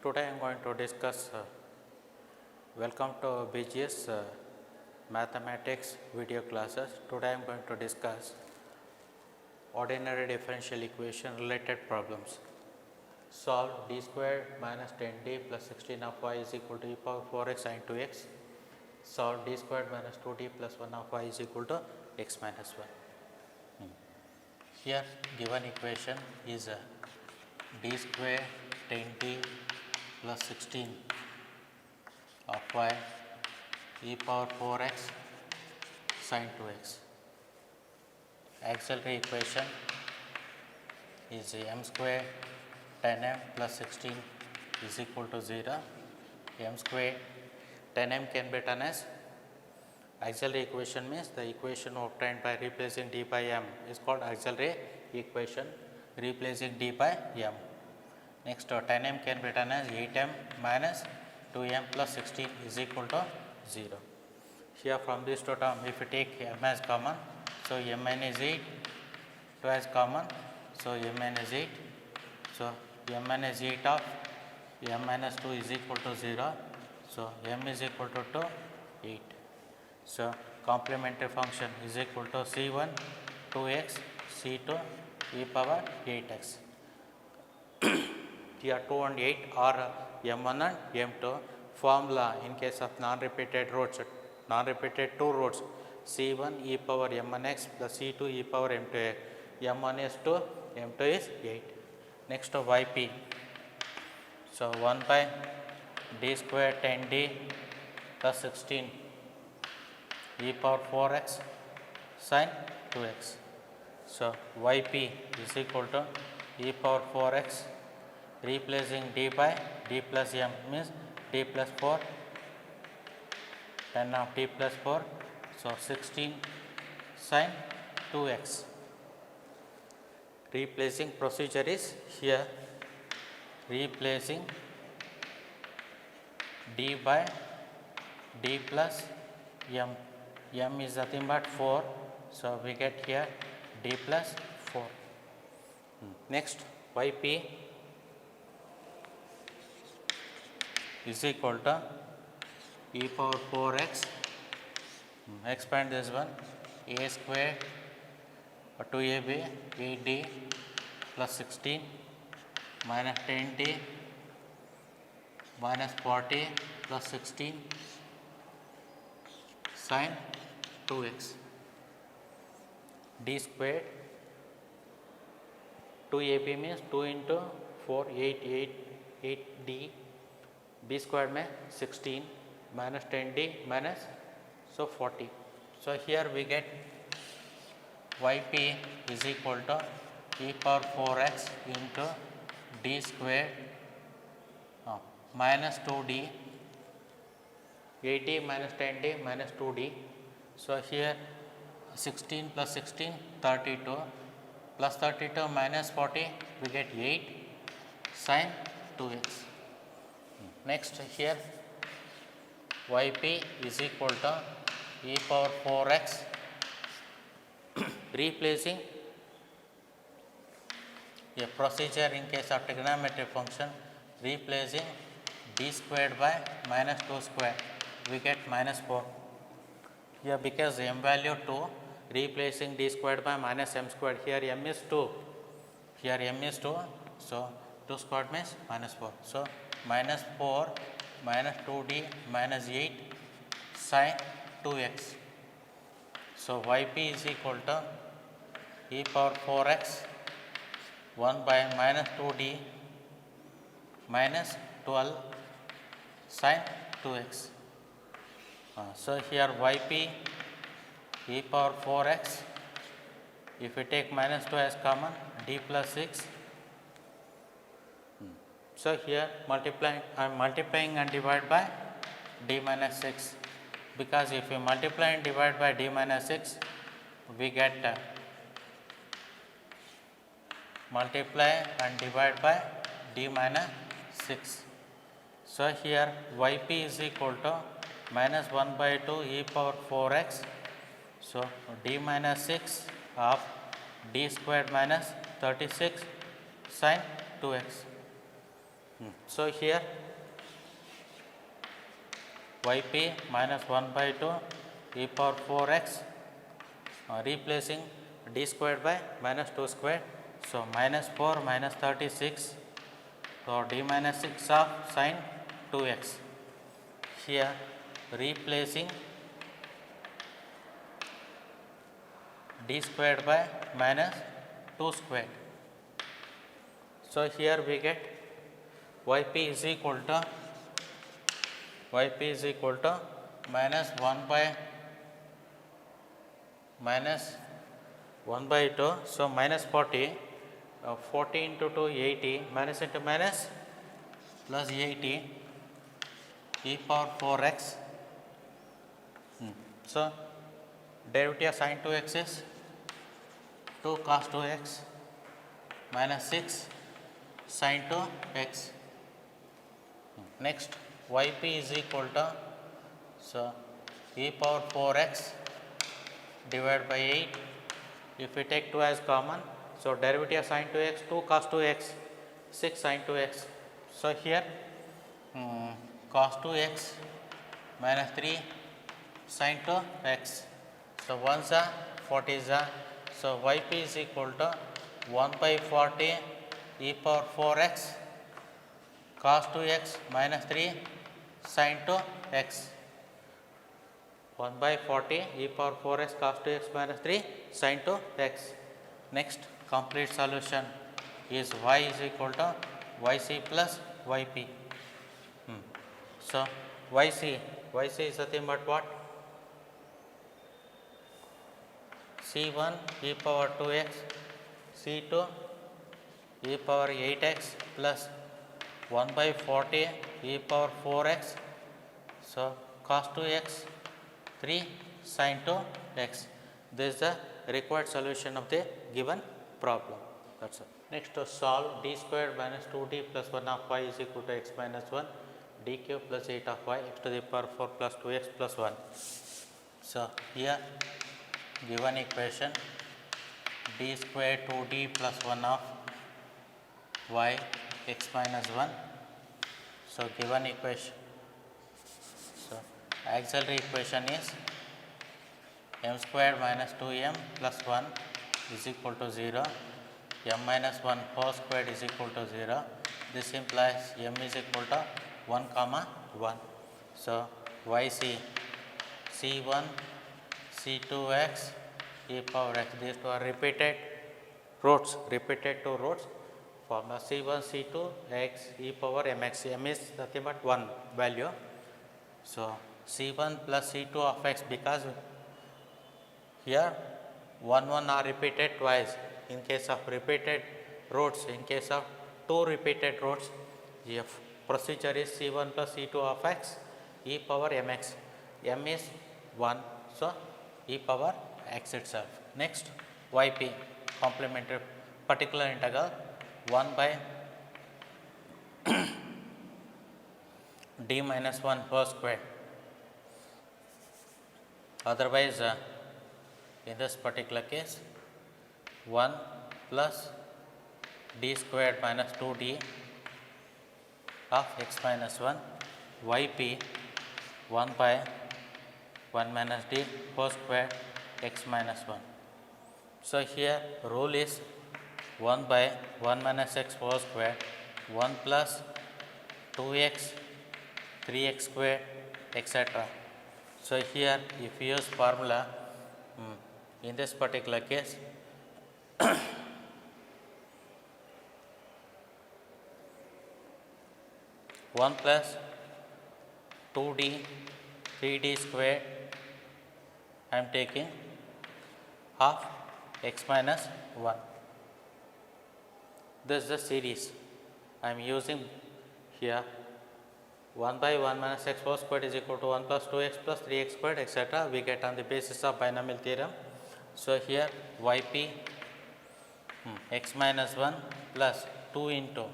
Today I am going to discuss welcome to BGS mathematics video classes. Today I am going to discuss ordinary differential equation related problems. Solve d squared minus 10d plus 16 of y is equal to e power 4x sin 2x. Solve d squared minus 2d plus 1 of y is equal to x minus 1. Here given equation is d square 10d plus 16 of y e power 4x sin 2x. Auxiliary equation is m square 10m plus 16 is equal to 0. M square 10m can be written as auxiliary equation means the equation obtained by replacing d by m is called auxiliary equation replacing d by m. Next 10m can be written as 8m minus 2m plus 16 is equal to 0. Here from this two term if you take m as common, so mn is 8, 2 as common, so mn is 8. So mn is 8 of m minus 2 is equal to 0. So m is equal to 2, 8. So complementary function is equal to c1 2x c2 e power 8x. Here 2 and 8 are m1 and m2. Formula in case of non-repeated roots, non-repeated two roots, c1 e power m1x plus c2 e power m2x. m1 is 2, m2 is 8. Next yp. So 1 by d square 10d plus 16 e power 4x sin 2x. So yp is equal to e power 4x replacing d by d plus m means d plus 4, 10 of d plus 4, so 16 sin 2x. Replacing procedure is here replacing d by d plus m. m is nothing but 4, so we get here d plus 4. Next yp is equal to e power 4x, expand this one, a square 2ab 8d plus 16 minus 10d minus 40 plus 16 sin 2x. d squared 2ab means 2 into 4 8d, b squared में 16 minus 10d minus so 40. So here we get yp is equal to e power 4x into d squared minus 2d, 8d minus 10d minus 2d. So here 16 plus 16 32 plus 32 minus 40 we get 8 sin 2x. Next here yp is equal to e power 4x replacing a procedure in case of trigonometric function replacing d squared by minus 2 square we get minus 4. Here because m value 2 replacing d squared by minus m squared, here m is 2, here m is 2, so 2 squared means minus 4. So minus 4 minus 2d minus 8 sin 2x. So yp is equal to e power 4x 1 by minus 2d minus 12 sin 2x. So here yp e power 4x, if we take minus 2 as common, d plus 6. So here I am multiplying and divide by d minus 6, because if we multiply and divide by d minus 6 we get multiply and divide by d minus 6. So here yp is equal to minus 1 by 2 e power 4x, so d minus 6 of d squared minus 36 sin 2x. So here yp minus 1 by 2 e power 4x, replacing d squared by minus 2 squared. So minus 4 minus 36, so d minus 6 of sin 2x. Here replacing d squared by minus 2 squared. So here we get yp is equal to minus 1 by 2. So minus 40, 40 into 2 80, minus into minus plus 80 e power 4x. So derivative of sin 2x is 2 cos 2x minus 6 sin 2x. Next yp is equal to, so e power 4x divided by 8. If we take 2 as common, so derivative of sin 2x 2 cos 2x 6 sin 2x. So here cos 2x minus 3 sin 2x. So 1s are 40s are. So yp is equal to 1 by 40 e power 4x cos 2x minus 3 sin 2x. 1 by 40 e power 4x cos 2x minus 3 sin 2x. Next complete solution is y is equal to yc plus yp. So yc is nothing but what? c1 e power 2x, c2 e power 8x plus 1 by 40 e power 4x. So cos 2x 3 sin 2x. This is the required solution of the given problem. That's all. Next to solve d squared minus 2d plus 1 of y is equal to x minus 1 d cube plus 8 of y x to the power 4 plus 2x plus 1. So here given equation d squared 2d plus 1 of y x minus 1. So given equation, so auxiliary equation is m squared minus 2m plus 1 is equal to 0, m minus 1 whole squared is equal to 0. This implies m is equal to 1 comma 1. So yc c1 c2x e power x, these two are repeated roots, formula c1 c2 x e power mx, m is nothing but 1 value. So c1 plus c2 of x, because here 1 1 are repeated twice. In case of repeated roots, in case of 2 repeated roots, the procedure is c1 plus c2 of x e power mx, m is 1, so e power x itself. Next yp complementary particular integral 1 by d minus 1 whole square. Otherwise in this particular case 1 plus d squared minus 2d of x minus 1 yp 1 by 1 minus d whole square x minus 1. So here rule is 1 by 1 minus x whole square 1 plus 2x 3x square etc. So here if you use formula in this particular case 1 plus 2d 3d square I am taking half x minus 1. This is the series I am using here. 1 by 1 minus x whole squared is equal to 1 plus 2x plus 3x squared etc. we get on the basis of binomial theorem. So here yp x minus 1 plus 2 into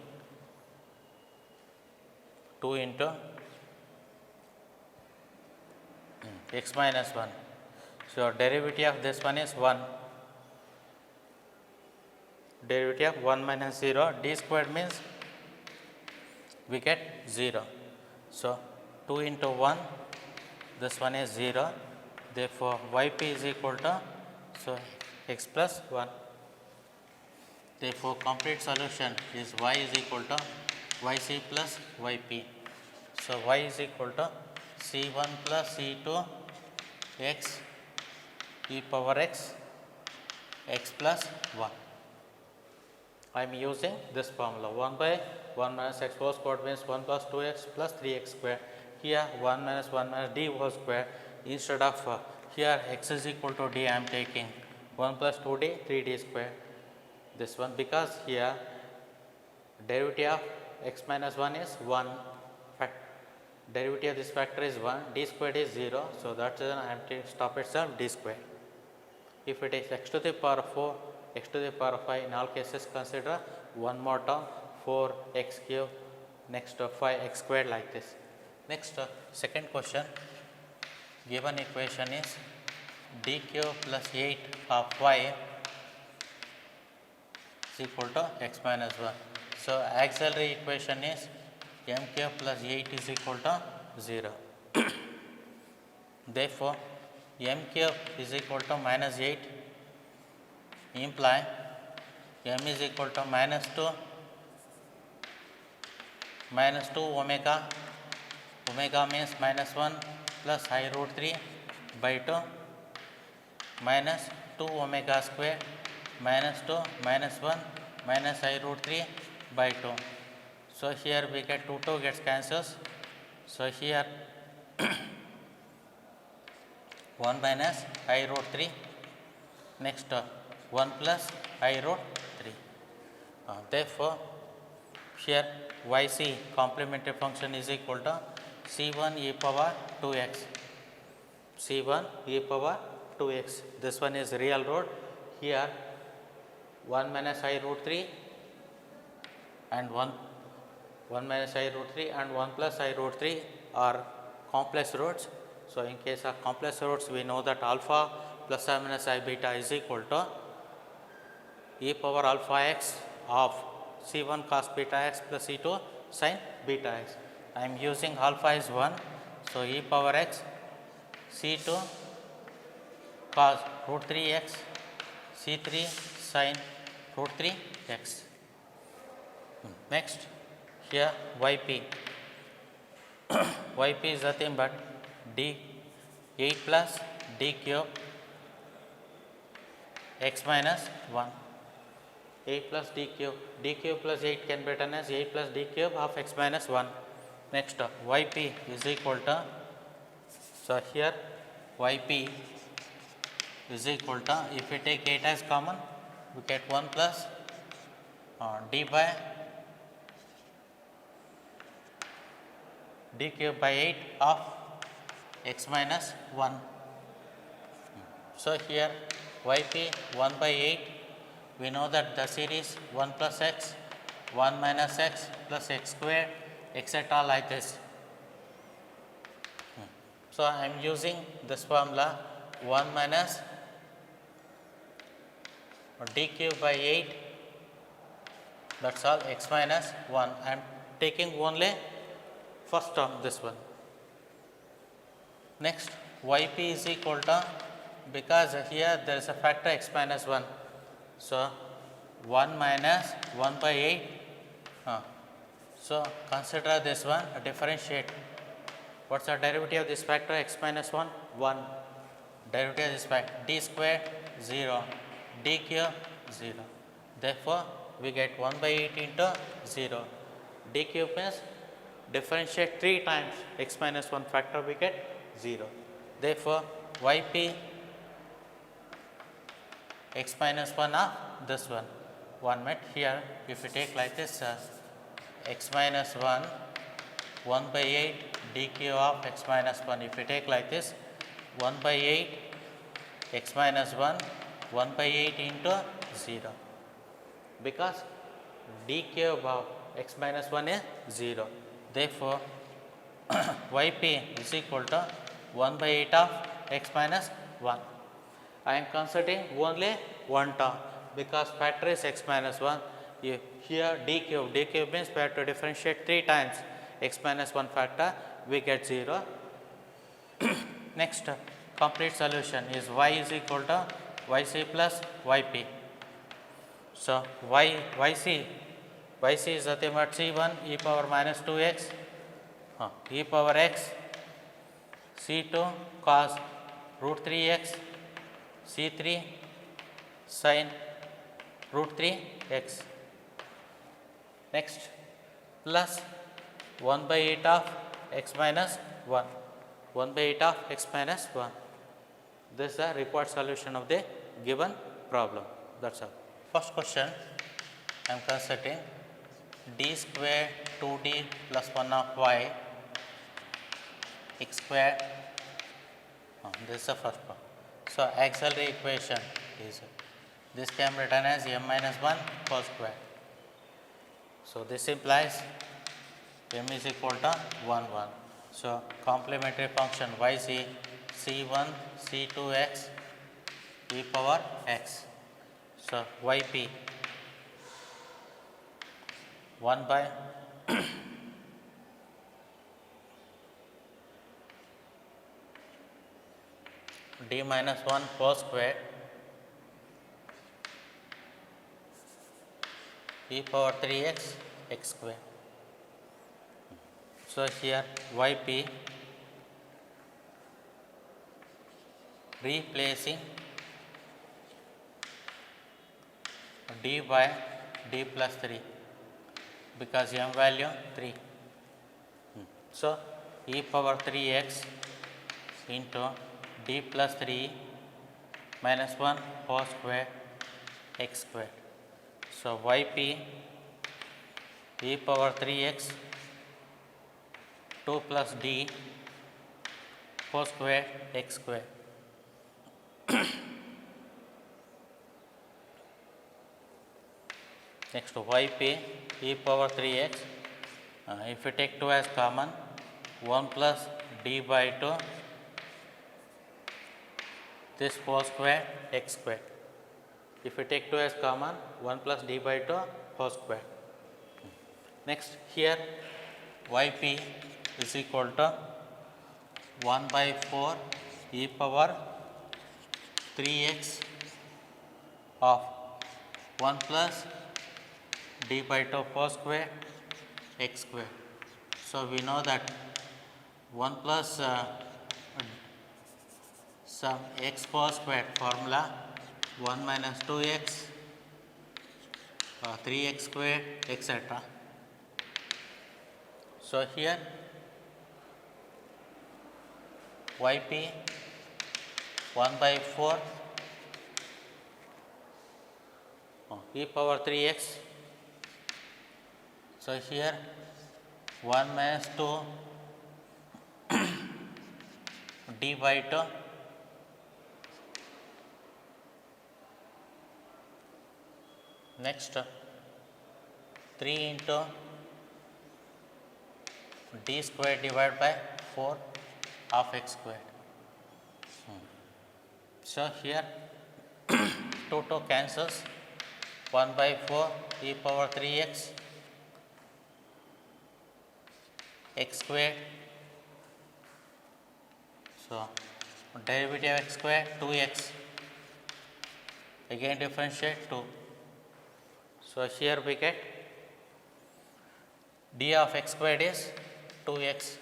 x minus 1. So derivative of this one is 1. Derivative of 1 minus 0, d squared means we get 0. So, 2 into 1, this one is 0. Therefore, yp is equal to, so x plus 1. Therefore, complete solution is y is equal to yc plus yp. So, y is equal to c1 plus c2 x e power x plus 1. I am using this formula 1 by 1 minus x whole squared means 1 plus 2x plus 3x square. Here 1 minus d whole square, instead of here x is equal to d, I am taking 1 plus 2d 3d square. This one, because here derivative of x minus 1 is 1, derivative of this factor is 1, d squared is 0. So, that is I am taking stop itself d square. If it is x to the power 4, x to the power 5, in all cases consider one more term 4 x cube, next 5 x squared, like this. Next second question, given equation is d cube plus 8 of y is equal to x minus 1. So, auxiliary equation is m cube plus 8 is equal to 0. Therefore, m cube is equal to minus 8, imply m is equal to minus 2 omega, omega means minus 1 plus I root 3 by 2 minus 2 omega square minus 2 minus 1 minus I root 3 by 2. So, here we get 2 gets cancels. So, here 1 minus I root 3, next 1 plus I root 3. Therefore, here yc complementary function is equal to c1 e power 2x, c1 e power 2x. This one is real root. Here 1 minus I root 3 and 1 minus I root 3 and 1 plus I root 3 are complex roots. So, in case of complex roots, we know that alpha plus or minus I beta is equal to e power alpha x of c1 cos beta x plus c2 sin beta x. I am using alpha is 1. So, e power x c2 cos root 3 x c3 sin root 3 x. Next, here yp. Yp is nothing but d 8 plus d cube x minus 1. 8 plus d cube plus 8 can be written as 8 plus d cube of x minus 1. Next, yp is equal to, so here yp is equal to, if we take 8 as common, we get 1 plus d by d cube by 8 of x minus 1. So, here yp 1 by 8, we know that the series 1 plus x, 1 minus x plus x square, etc. like this. So, I am using this formula 1 minus d cube by 8, that is all, x minus 1. I am taking only first term, this one. Next, yp is equal to, because here there is a factor x minus 1. So, 1 minus 1 by 8. So, consider this one, differentiate. What is the derivative of this factor x minus 1? 1. Derivative of this factor d square 0, d cube 0. Therefore, we get 1 by 8 into 0. D cube means differentiate 3 times x minus 1 factor, we get 0. Therefore, yp x minus 1 of this one. 1 met here, if we take like this, x minus 1, 1 by 8 d cube of x minus 1. If we take like this, 1 by 8 x minus 1, 1 by 8 into 0. Because d cube of x minus 1 is 0. Therefore, yp is equal to 1 by 8 of x minus 1. I am considering only one term, because factor is x minus 1. here d cube means we have to differentiate 3 times x minus 1 factor, we get 0. Next complete solution is y is equal to yc plus yp. So yc is nothing but c1 e power minus 2x e power x, c2 cos root 3x, c3 sin root 3x. Next plus 1 by 8 of x minus 1, 1 by 8 of x minus 1. This is the required solution of the given problem. That's all. First question, I am considering d square 2d plus 1 of y x square. This is the first one. So auxiliary equation is this can be written as m minus 1 cos square. So this implies m is equal to 1 1. So complementary function yc c1 c2x e power x. So yp 1 by d minus 1 cos square e power 3x x square. So here yp replacing d by d plus 3 because m value 3. So e power 3x into d plus 3 minus 1 whole square x square. So yp e power 3x 2 plus d whole square x square. Next yp e power 3x, if we take 2 as common, 1 plus d by 2 this whole square x square. If we take 2 as common, 1 plus d by 2 whole square. Next here yp is equal to 1 by 4 e power 3x of 1 plus d by 2 whole square x square. So we know that 1 plus some x whole square formula 1 minus 2x 3x square etc. So here yp 1 by 4 e power 3x. So here 1 minus 2 d by 2 next 3 into d square divided by 4 of x square. So here 2 cancels, 1 by 4 e power 3x x square. So derivative x square 2x, again differentiate 2. So here we get d of x squared is 2x,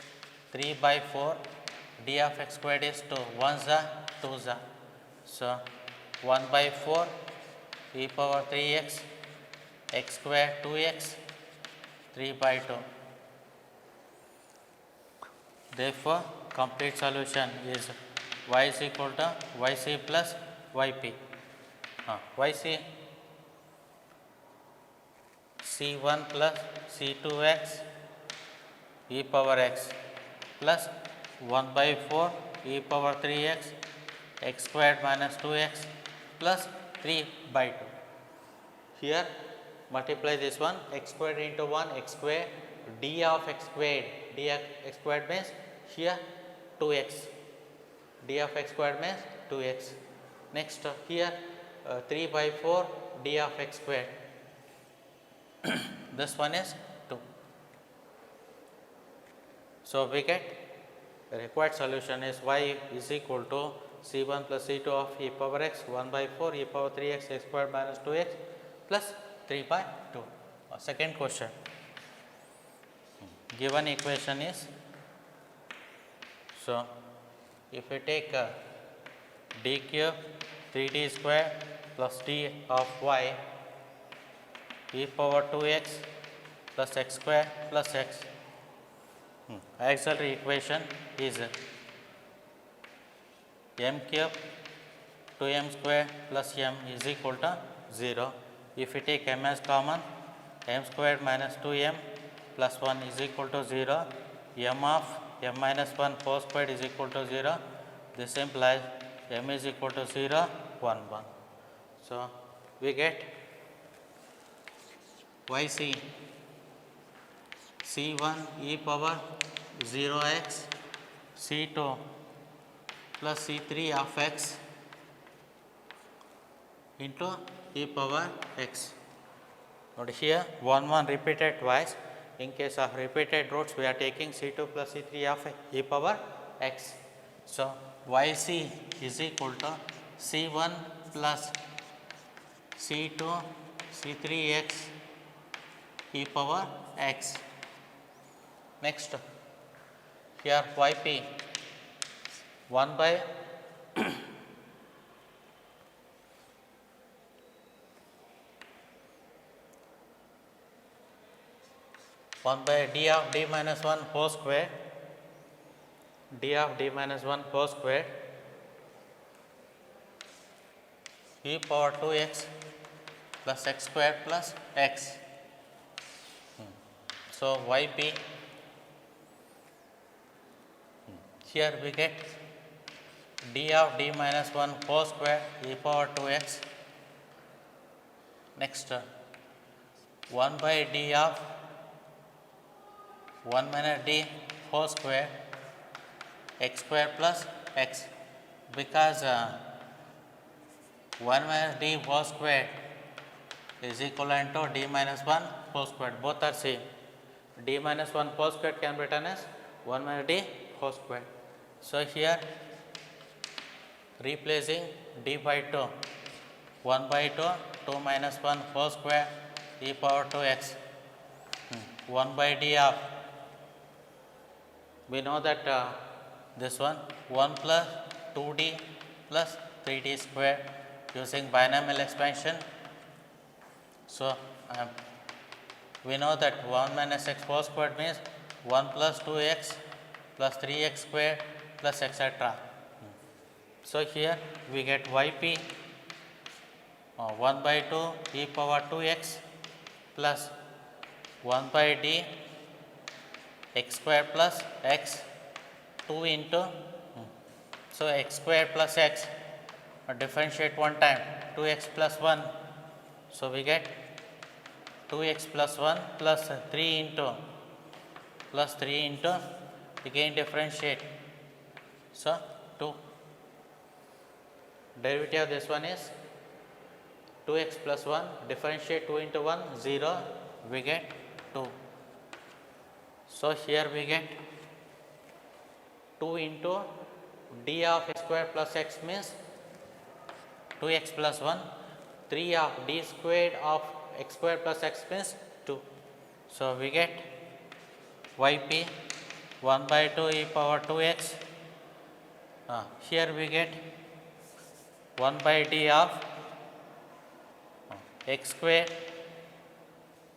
3 by 4 d of x squared is 2, 1 za 2 za. So 1 by 4 e power 3x x square 2x 3 by 2. Therefore complete solution is y is equal to yc plus yp. Yc c1 plus c2x e power x plus 1 by 4 e power 3x x squared minus 2x plus 3 by 2. Here multiply this one, x squared into 1 x squared, d of x squared, d of x squared means here 2x, d of x squared means 2x. Next here 3 by 4 d of x squared this one is 2. So, we get the required solution is y is equal to C1 plus C2 of e power x 1 by 4 e power 3x x squared minus 2x plus 3 by 2. Second question, given equation is, so if we take d cube 3d square plus d of y e power 2x plus x square plus x, auxiliary equation is m cube 2m square plus m is equal to 0. If we take m as common, m squared minus 2m plus 1 is equal to 0, m of m minus 1 whole squared is equal to 0. This implies m is equal to 0, 1, 1. So, we get yc c1 e power 0x c2 plus c3 of x into e power x. Note here 1 1 repeated twice. In case of repeated roots, we are taking c2 plus c3 of e power x. So, yc is equal to c1 plus c2 c3x e power x. Next, here yp 1 by 1 by d of d minus 1 whole square, d of d minus 1 whole square e power 2x plus x square plus x. So, yp here we get d of d minus 1 whole square e power 2x. Next, 1 by d of 1 minus d whole square x square plus x, because 1 minus d whole square is equivalent to d minus 1 whole square, both are same. D minus 1 whole square can be written as 1 minus d whole square. So, here replacing d by 2, 1 by 2, 2 minus 1 whole square e power 2x, 1 by d of, we know that this one 1 plus 2d plus 3d square using binomial expansion. So, we know that 1 minus x whole square means 1 plus 2x plus 3x square plus etc. So, here we get yp 1 by 2 e power 2x plus 1 by d x square plus x 2 into, so x square plus x, differentiate one time 2x plus 1. So, we get 2x plus 1 plus 3 into again differentiate. So, 2 derivative of this one is 2x plus 1 differentiate 2 into 1 0, we get 2. So, here we get 2 into d of x square plus x means 2x plus 1, 3 of d squared of x square plus x means 2. So, we get yp 1 by 2 e power 2x, here we get 1 by d of x square.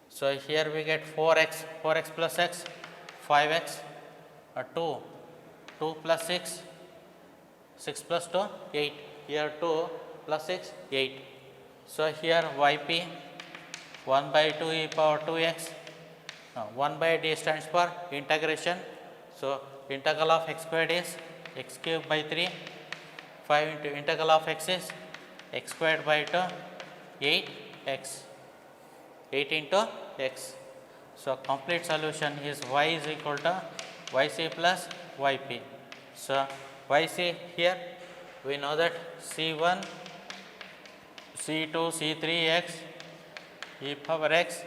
So, here we get 4x plus x 5x 2 plus 6 plus 2 8, here 2 plus 6 8. So, here yp 1 by 2 e power 2x, 1 by d stands for integration. So, integral of x squared is x cube by 3, 5 into integral of x is x squared by 2 8x, 8 into x. So, complete solution is y is equal to yc plus yp. So, yc here we know that c1 c2 c3 x e power x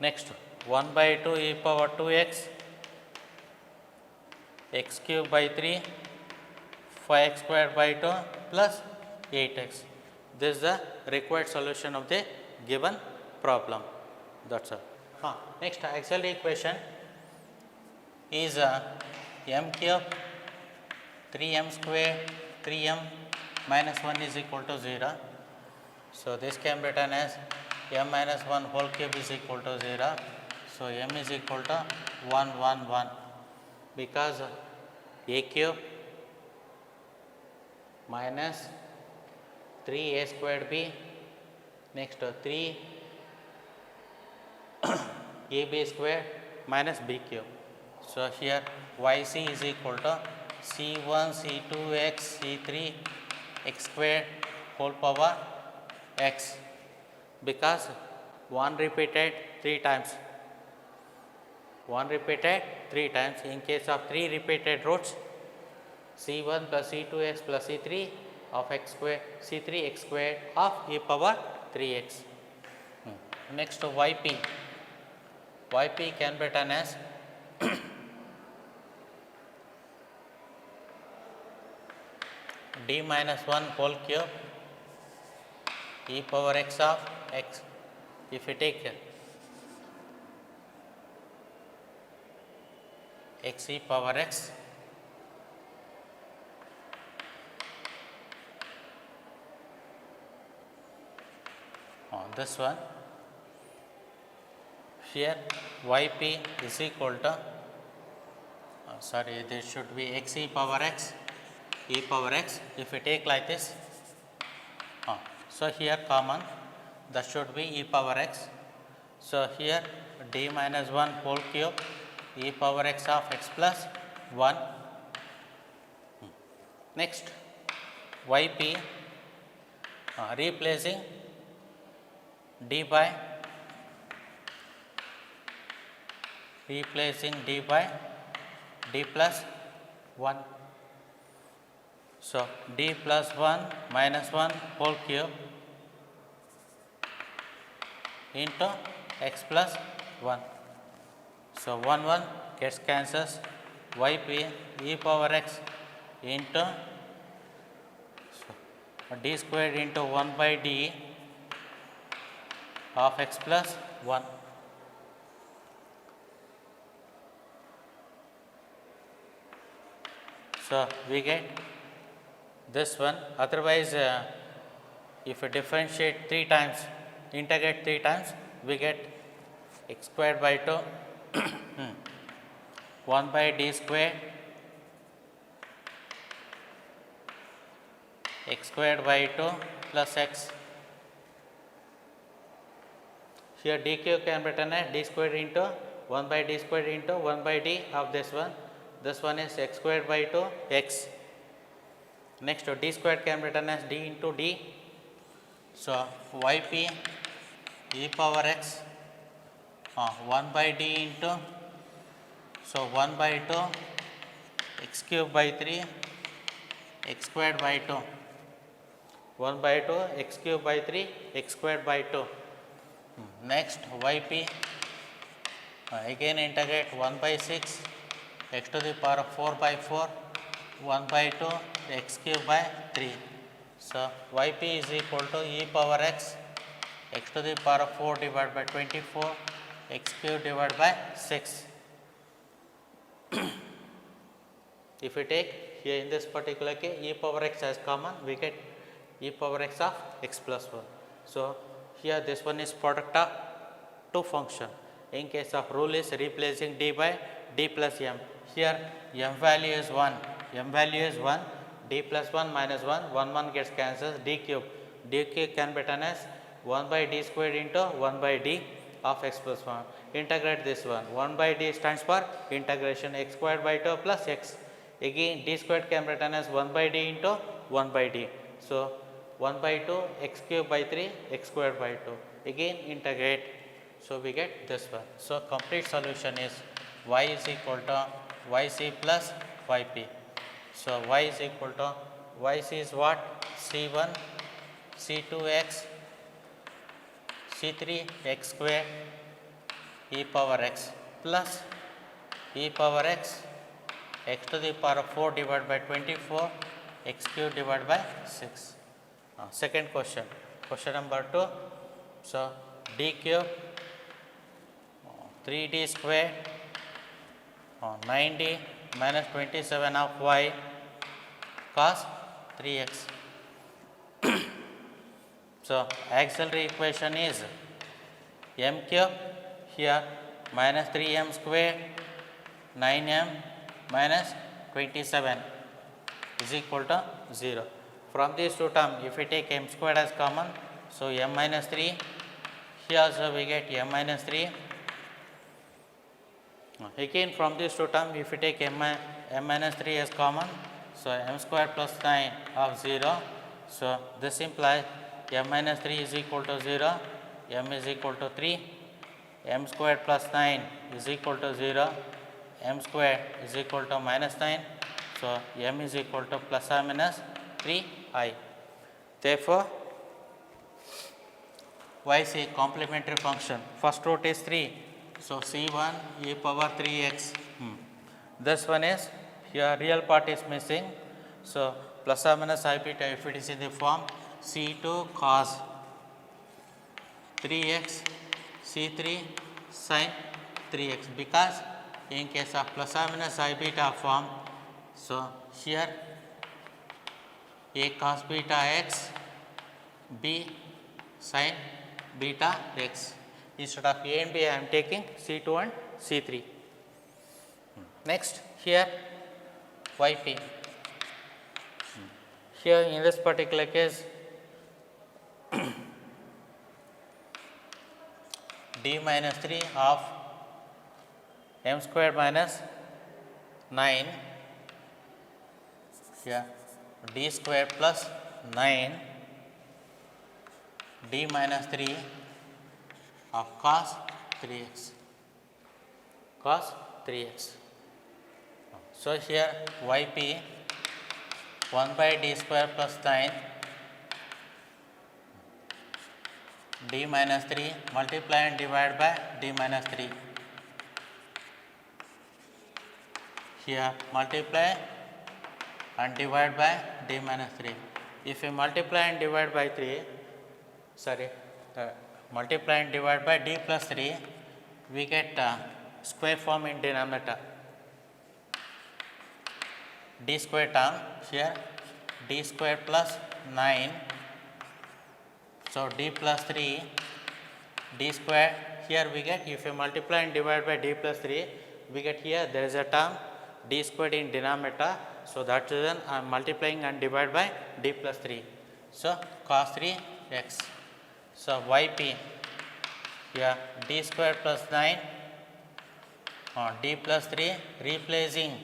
Next 1 by 2 e power 2x, x cube by 3, 5x squared by 2 plus 8x. This is the required solution of the given problem. That's all. Next auxiliary equation is m cube 3m square 3m minus 1 is equal to 0. So, this can be written as m minus 1 whole cube is equal to 0. So, m is equal to 1 1 1 because a cube minus 3a squared b, next 3 ab square minus b cube. So, here yc is equal to c1 c2 x c3 x squared whole power x, because 1 repeated 3 times. 1 repeated 3 times. In case of 3 repeated roots, c1 plus c2x plus c3 of x square c3 x squared of e power 3x. Next yp. Yp can be written as d minus 1 whole cube e power x of x. If you take x e power x, on this one, here yp is equal to this should be x e power x e power x. If we take like this, so here common, that should be e power x. So, here d minus 1 whole cube e power x of x plus 1. Next yp, replacing d by d plus 1. So, d plus 1 minus 1 whole cube into x plus 1. So, 1 1 gets cancels, yp e power x into d squared into 1 by d of x plus 1. So, we get this one. Otherwise, if you differentiate 3 times, integrate 3 times, we get x squared by 2 1 by d squared x squared by 2 plus x. Here d cube can be written as d squared into 1 by d squared into 1 by d of this one. This one is x squared by 2 x. Next d squared can be written as d into d. So, yp e power x 1 by d into, so 1 by 2 x cube by 3 x squared by 2, 1 by 2 x cube by 3 x squared by 2. Next yp, again integrate 1 by 6 x to the power of 4 by 4 1 by 2 x cube by 3. So, yp is equal to e power x x to the power of 4 divided by 24 x cube divided by 6. If we take here in this particular case e power x as common, we get e power x of x plus 1. So, here this one is product of two function. In case of rule is replacing d by d plus m. Here m value is 1, m value is 1, d plus 1 minus 1, 1 1 gets cancelled, d cube can be written as 1 by d squared into 1 by d of x plus 1. Integrate this one, 1 by d stands for integration x squared by 2 plus x. Again d squared can be written as 1 by d into 1 by d. So, 1 by 2 x cube by 3 x squared by 2. Again integrate. So, we get this one. So, complete solution is y is equal to yc plus yp. So, y is equal to yc is what? c1 c2x c3 x square e power x plus e power x, x to the power of 4 divided by 24, x cube divided by 6. Second question, question number 2. So, d cube 3d square 9d minus 27 of y cos 3x. So, auxiliary equation is m cube here minus 3m square 9m minus 27 is equal to 0. From these two terms, if we take m squared as common, so m minus 3, here also we get m minus 3. Again from these two terms, if we take m minus 3 as common, so m square plus 9 of 0, so this implies m minus 3 is equal to 0, m is equal to 3, m square plus 9 is equal to 0, m square is equal to minus 9, so m is equal to plus or minus 3i. Therefore, y is a complementary function. First root is 3, so c1 e power 3x. This one is here real part is missing, so plus or minus I beta if it is in the form c2 cos 3x c3 sin 3x, because in case of plus or minus I beta form, so here a cos beta x, b sin beta x. Instead of a and b, I am taking c2 and c3. Next, here yp. Here in this particular case, d minus 3 of m square minus 9, here d square plus 9 d minus 3 of cos 3x, cos 3x. So, here yp 1 by d square plus 9 d minus 3 multiply and divide by d minus 3. Here multiply and divide by d minus 3. If you multiply and divide by 3, multiply and divide by d plus 3, we get square form in denominator. D square term here d square plus 9, so d plus 3 d square, here we get, if you multiply and divide by d plus 3, we get here there is a term d squared in denominator, so that is reason I am multiplying and divide by d plus 3. So, cos 3x. So, yp here d square plus 9 d plus 3 replacing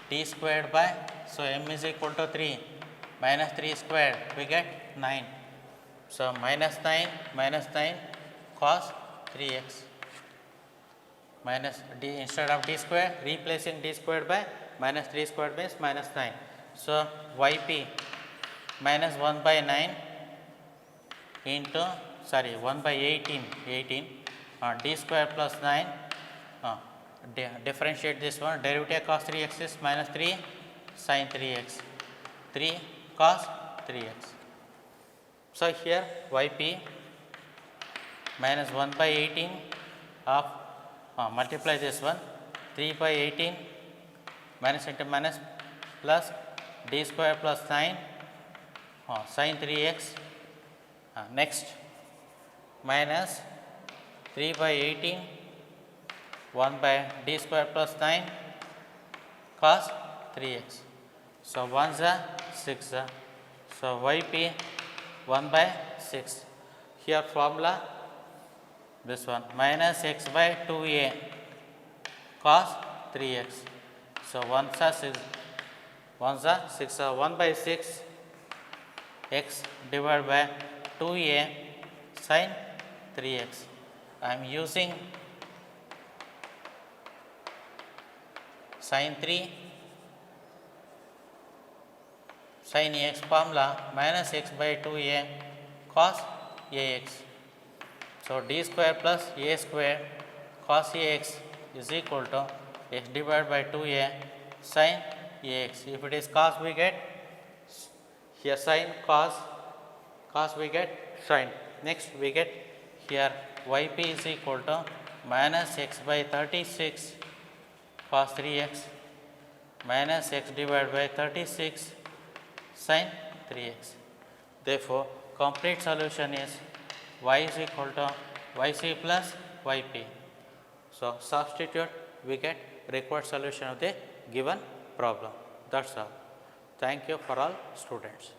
d squared by, so m is equal to 3 minus 3 squared, we get 9. So, minus 9 cos 3x minus d, instead of d square replacing d squared by minus 3 squared means minus 9. So, yp minus 1 by 9 into 1 by 18 d square plus 9, differentiate this one, derivative cos 3x is minus 3 sin 3x, 3 cos 3x. So, here yp minus 1 by 18 of multiply this one 3 by 18 minus into minus plus d square plus 9 sin 3x, next minus 3 by 18 1 by d square plus 9 cos 3x. So, 1 is 6. So, yp 1 by 6. Here formula this one minus x by 2a cos 3x. So, 1 is 6, 1 by 6 x divided by 2a sin 3x. I am using sin 3 sin x formula minus x by 2a cos ax. So, d square plus a square cos ax is equal to x divided by 2a sin ax. If it is cos, we get here sin, cos we get sin. Next we get here yp is equal to minus x by 36 cos 3x minus x divided by 36 sin 3x. Therefore, complete solution is y is equal to yc plus yp. So, substitute, we get required solution of the given problem. That is all. Thank you for all students.